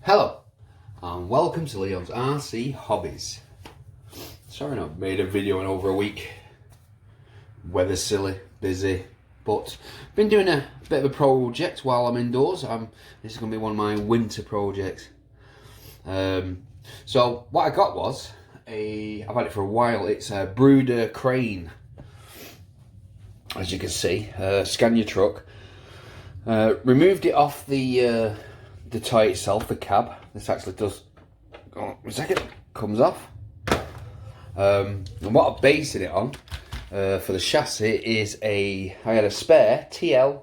Hello and welcome to Leon's RC Hobbies. Sorry I've made a video in over a week. Weather's silly, busy, but been doing a bit of a project while I'm indoors. This is going to be one of my winter projects. So what I got was I've had it for a while, it's a Bruder crane. As you can see, scan your truck. Removed it off the toy itself, the cab. This actually does, a second, comes off. And what I'm basing it on for the chassis is I had a spare TL01.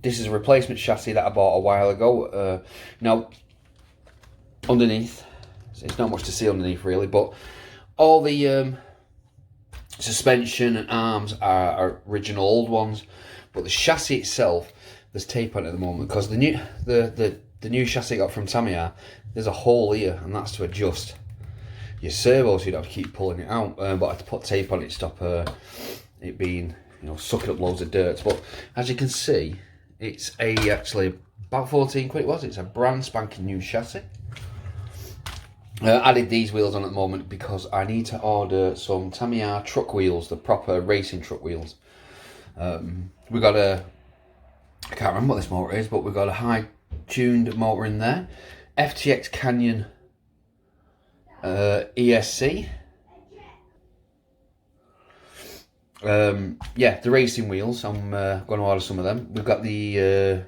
This is a replacement chassis that I bought a while ago. Now, underneath, it's not much to see underneath really, but all the suspension and arms are original old ones, but the chassis itself, there's tape on it at the moment because the new chassis I got from Tamiya, there's a hole here, and that's to adjust your servo, so you'd have to keep pulling it out. But I had to put tape on it to stop it being, sucking up loads of dirt. But as you can see, it's actually about 14 quid. It's a brand spanking new chassis. Added these wheels on at the moment because I need to order some Tamiya truck wheels, the proper racing truck wheels. We got I can't remember what this motor is, but we've got a high tuned motor in there. FTX Canyon ESC. Yeah, the racing wheels. I'm going to order some of them. We've got the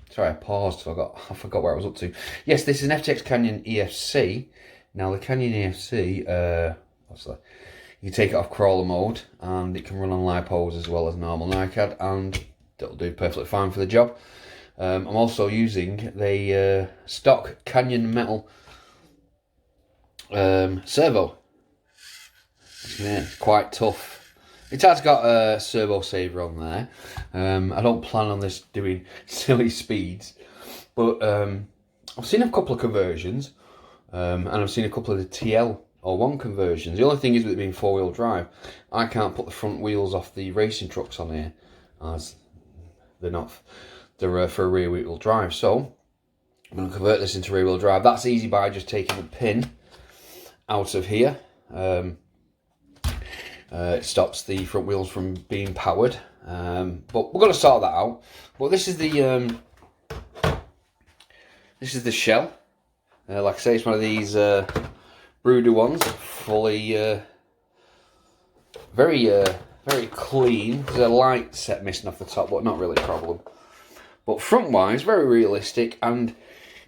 sorry, I paused. I forgot where I was up to. Yes, this is an FTX Canyon EFC. Now the Canyon EFC, you can take it off crawler mode, and it can run on lipos as well as normal NiCad, and it'll do perfectly fine for the job. I'm also using the stock Canyon metal servo. It's quite tough. It has got a servo saver on there. I don't plan on this doing silly speeds, but I've seen a couple of conversions, and I've seen a couple of the TL01 conversions. The only thing is with it being four-wheel drive, I can't put the front wheels off the racing trucks on here, as they're for a rear wheel drive. So I'm going to convert this into rear wheel drive. That's easy by just taking the pin out of here. It stops the front wheels from being powered, but we're going to sort that out. But this is the shell. Like I say, it's one of these Bruder ones, fully very clean. There's a light set missing off the top, but not really a problem. But front wise, very realistic, and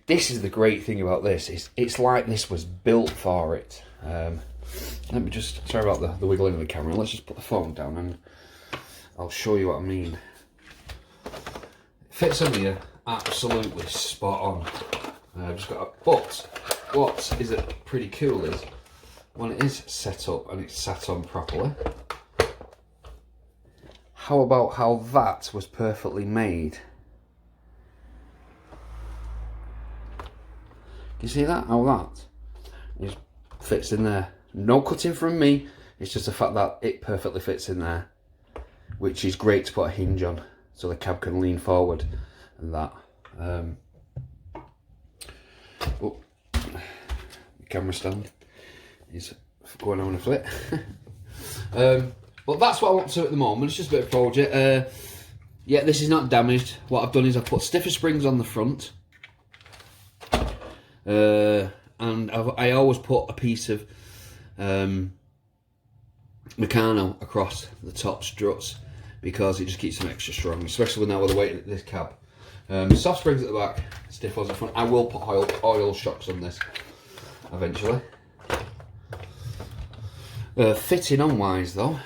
this is the great thing about this, it's like this was built for it. Let me just, sorry about the wiggling of the camera, let's just put the phone down and I'll show you what I mean. It fits on here absolutely spot on. But what is pretty cool is when it is set up and it's sat on properly, how about how that was perfectly made? You see that? How that just fits in there. No cutting from me, it's just the fact that it perfectly fits in there, which is great to put a hinge on so the cab can lean forward and that. Oh, the camera stand is going on a flip. But that's what I want to do at the moment. It's just a bit of a project. Yeah, this is not damaged. What I've done is I've put stiffer springs on the front, and I always put a piece of Meccano across the top struts because it just keeps them extra strong, especially now with the weight of this cab. Soft springs at the back, stiff ones at the front. I will put oil shocks on this eventually. Fitting on wise though,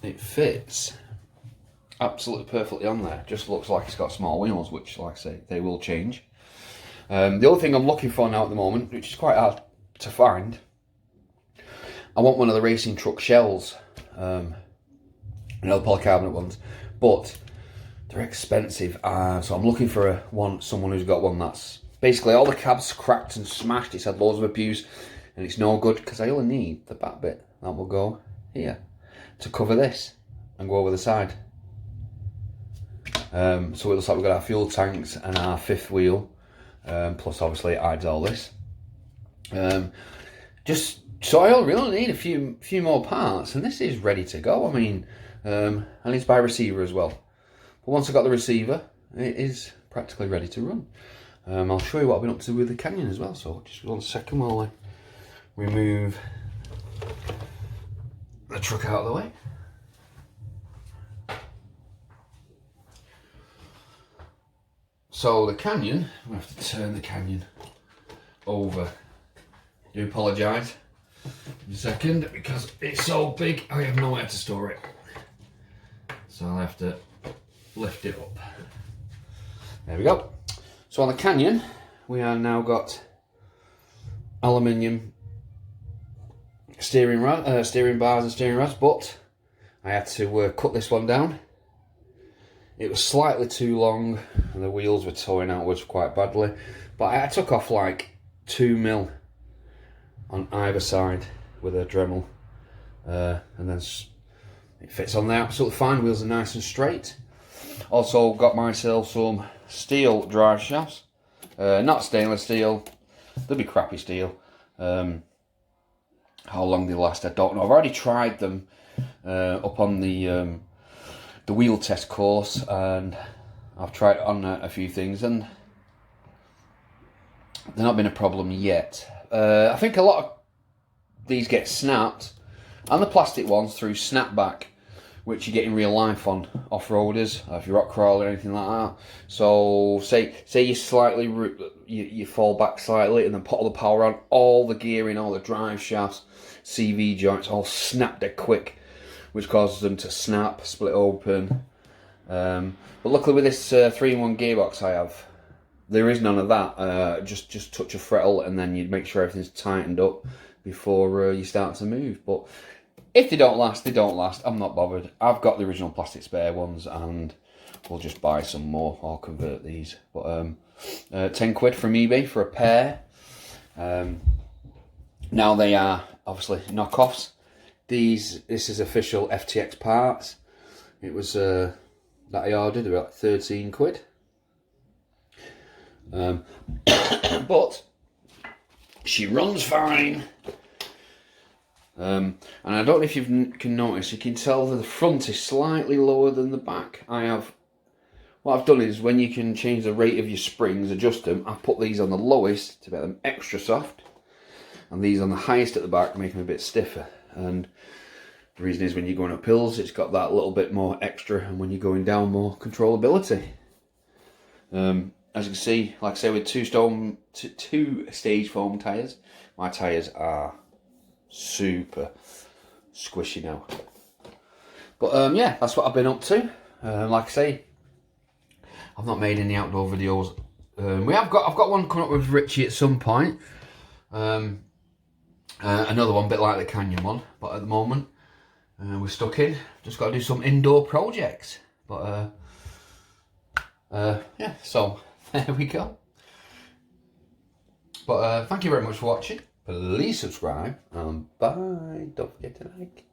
it fits absolutely perfectly on there. Just looks like it's got small wheels, which, like I say, they will change. The other thing I'm looking for now at the moment, which is quite hard to find, I want one of the racing truck shells, the polycarbonate ones, but they're expensive, so I'm looking for someone who's got one that's basically all the cab's cracked and smashed. It's had loads of abuse and it's no good because I only need the back bit that will go here to cover this and go over the side. So it looks like we've got our fuel tanks and our fifth wheel, plus obviously it hides all this. So I only really need a few more parts, and this is ready to go. I mean, I need to buy a receiver as well. But once I got the receiver, it is practically ready to run. I'll show you what I've been up to with the Canyon as well. So just 1 second while I remove the truck out of the way. So the Canyon, I'm going to have to turn the Canyon over. I do apologise in a second because it's so big I have nowhere to store it. So I'll have to lift it up. There we go. So on the Canyon, we have now got aluminium steering bars and steering rods, but I had to cut this one down. It was slightly too long and the wheels were towing outwards quite badly, but I took off like 2 mil on either side with a Dremel, and then it fits on there absolutely fine. Wheels are nice and straight. Also got myself some steel drive shafts, not stainless steel, they'll be crappy steel. How long they last I don't know. I've already tried them up on the wheel test course, and I've tried it on a few things and they're not been a problem yet. I think a lot of these get snapped, and the plastic ones through snapback, which you get in real life on off-roaders, if you're rock crawling or anything like that. So say you slightly you fall back slightly and then put all the power on, all the gearing, all the drive shafts, CV joints all snap dead quick, which causes them to snap, split open. But luckily with this 3-in-1 gearbox I have, there is none of that. Just touch a throttle and then you make sure everything's tightened up before you start to move. But if they don't last, they don't last. I'm not bothered. I've got the original plastic spare ones and we'll just buy some more. I'll convert these. But 10 quid from eBay for a pair. Now they are obviously knockoffs. This is official FTX parts. It was that I ordered about 13 quid. But she runs fine. And I don't know if you can notice, you can tell that the front is slightly lower than the back. What I've done is when you can change the rate of your springs, adjust them, I've put these on the lowest to make them extra soft, and these on the highest at the back, make them a bit stiffer. And the reason is when you're going up hills, it's got that little bit more extra, and when you're going down, more controllability. As you can see, like I say, with two stage foam tyres, my tyres are super squishy now. But yeah, that's what I've been up to. Like I say, I've not made any outdoor videos. I've got one coming up with Richie at some point. Another one a bit like the Canyon one, but at the moment we're stuck in. Just got to do some indoor projects. But yeah, so there we go. But thank you very much for watching. Please subscribe and bye. Don't forget to like.